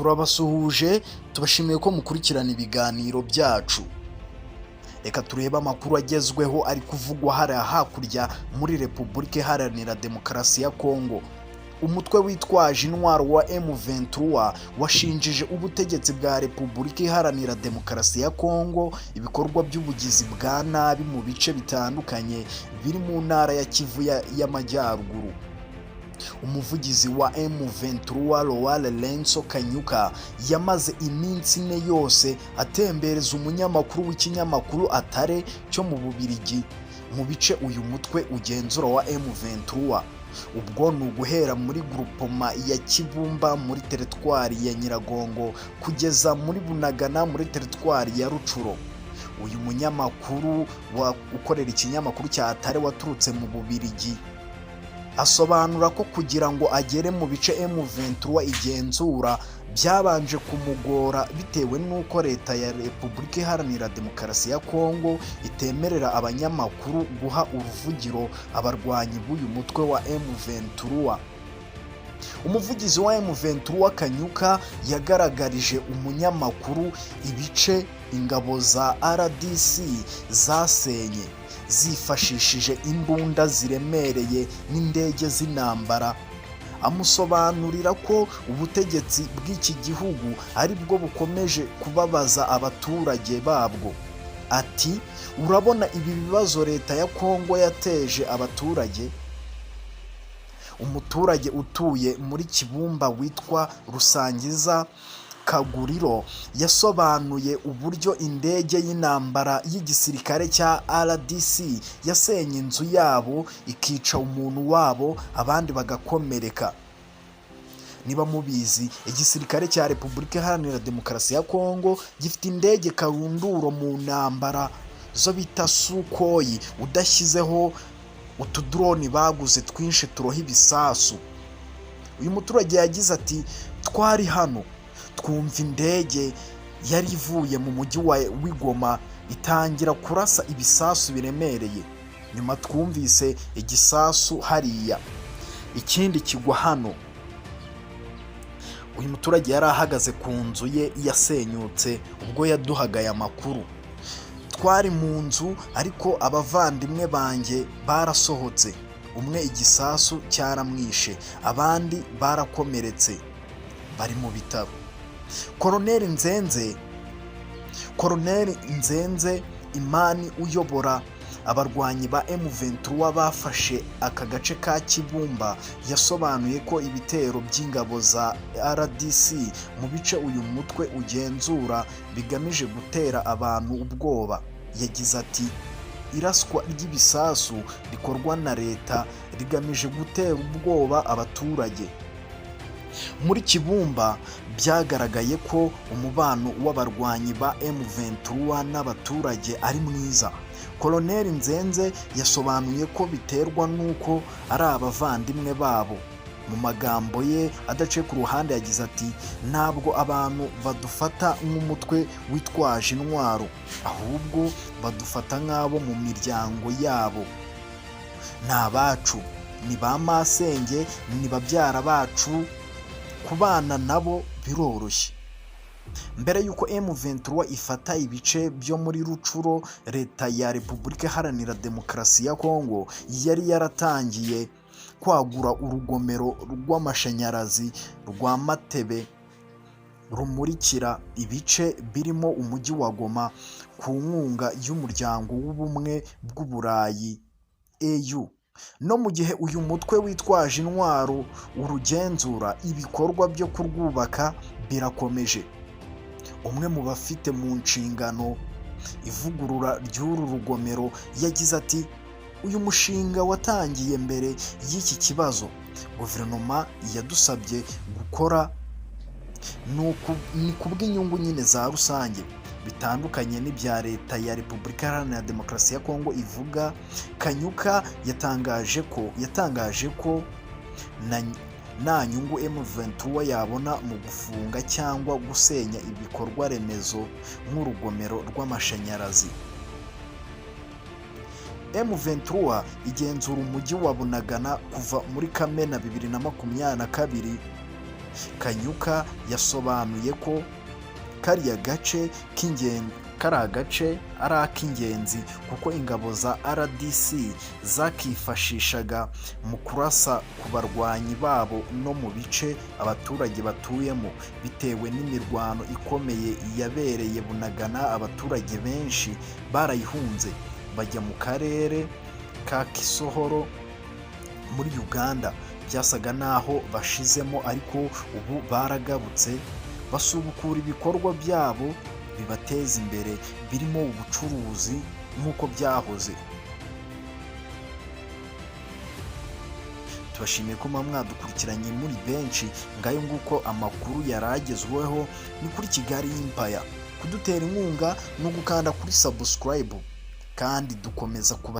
turabasuhuje tubashimiye ko mukurikirana ibiganiro byacu. Reka turebe amakuru agezweho ari kuvugwa hariya hakurya muri Repubulika Iharanira Demokarasi ya Kongo. Umutwe witwaje intwaro wa M23 washinjije ubutegetsi bwa Repubulika Iharanira Demokarasi ya Kongo ibikorwa by'ubugizi bwa nabi mu bice bitandukanye biri mu ntara ya Kivu y'Amajyaruguru. Umuvugizi wa M23 Loale Lenso Kanyuka yamaze iminsi ine yose atembereza umunyamakuru w'ikinyamakuru Atare cyo mu Bubiligi mu bice uyu mutwe ugenzura wa M23. Ubwo ni uguhera muri groupement ya Kibumba muri teritwari ya Nyiragongo kugeza muri Bunagana muri teritwari ya Rucuro. Uyu munyamakuru ukorera ikinyamakuru cya Atare waturutse mu Bubiligi asobanura ko kugira ngo agere mu bice M23 igenzura byabanje kumugora bitewe n'uko leta ya Repubulika Iharanira Demokarasi ya Kongo itemerera abanyamakuru guha uruvugiro abarwanyi b'uyu mutwe wa M23. Umuvugizi wa M23 Kanyuka yagaragarije umunyamakuru ibice ingabo za RDC zasenye zifashishije imbunda ziremereye n'indege z'intambara. Amusobanurira ko ubutegetsi bw'iki gihugu ari bwo bukomeje kubabaza abaturage babwo. Ati urabona ibi bibazo leta ya Kongo yateje abaturage. Umuturage utuye muri Kibumba witwa Rusangiza Kaguriro yasobanuye uburyo indege y'intambara y'igisirikare cya RDC yasenye inzu yabo ikica umuntu wabo abandi bagakomereka. Niba mubizi, igisirikare cya Repubulika Iharanira Demokarasi ya Kongo gifite indege karunduro mu ntambara zo bita Sukhoi udashyizeho utudrone baguze twinshi turoha ibisasu. Uyu muturage yagize ati twari hano twumva indege yari ivuye mu mujyi wa Goma itangira kurasa ibisasu biremereye, nyuma twumvise igisasu hariya ikindi kigwa hano. Uyu muturage yari ahagaze ku nzu ye yasenyutse ubwo yaduhaga aya makuru. Twari mu nzu ariko abavandimwe banjye barasohotse, umwe igisasu cyaramwishe abandi barakomeretse bari mu bitaro. Koloneli Nzenze Imani uyobora abarwanyi ba M23 bafashe aka gace ka Kibumba yasobanuye ko ibitero by'ingabo za RDC mu bice uyu mutwe ugenzura bigamije gutera abantu ubwoba. Yagize ati iraswa ry'ibisasu rikorwa na leta rigamije gutera ubwoba abaturage. Muri Kibumba byagaragaye ko umubano w'abarwanyi ba M23 n'abaturage ari mwiza. Koloneli Nzenze yasobanuye ko biterwa n'uko ari abavandimwe babo. Mu magambo ye adaciye ku ruhande yagize ati ntabwo abantu badufata nk'umutwe witwaje intwaro, ahubwo badufata nk'abo mu miryango yabo. Ni abacu, ni ba masenge, ni babyara bacu, kubana nabo biroroshye. Mbere y'uko M23 ifata ibice byo muri Rucuro, leta ya Repubulika Iharanira Demokarasi ya Kongo yari yaratangiye kwagura urugomero rw'amashanyarazi rwa Matebe rumurikira ibice birimo umujyi wa Goma ku nkunga y'umuryango w'ubumwe bw'Uburayi EU. No mu gihe uyu mutwe witwaje intwaro urugenzura, ibikorwa byo kurwubaka birakomeje. Umwe mu bafite mu nshingano ivugurura ry'uru rugomero yagize ati uyu mushinga watangiye mbere y'iki kibazo. Guverinoma yadusabye gukora ni kubw'inyungu nyine za rusange bitandukanye n'ibya leta ya Repubulika Iharanira Demokarasi ya Kongo ivuga. Kanyuka yatangaje ko nta nyungu M23 yabona mu gufunga cyangwa gusenya ibikorwa remezo nk'urugomero rw'amashanyarazi. M23 igenzura umujyi wa Bunagana kuva muri Kamena 2022 Kanyuka yasobanuye ko kariya gace ari ak'ingenzi kuko ingabo za RDC zakifashishaga mu kurasa ku barwanyi babo no mu bice abaturage batuyemo. Bitewe n'imirwano ikomeye yabereye Bunagana, abaturage benshi barayihunze bajya mu karere ka Kisohoro muri Uganda. Byasaga naho bashizemo, ariko ubu baragabutse basubukura ibikorwa byabo bibateza imbere birimo ubucuruzi nk'uko byahoze. Tubashimiye ko mwadukurikiranye muri benshi. Ngayo nguko amakuru yaragezweho ni kuri Kigali Empire. Kudutera inkunga no gukanda kuri subscribe, kandi dukomeza kuba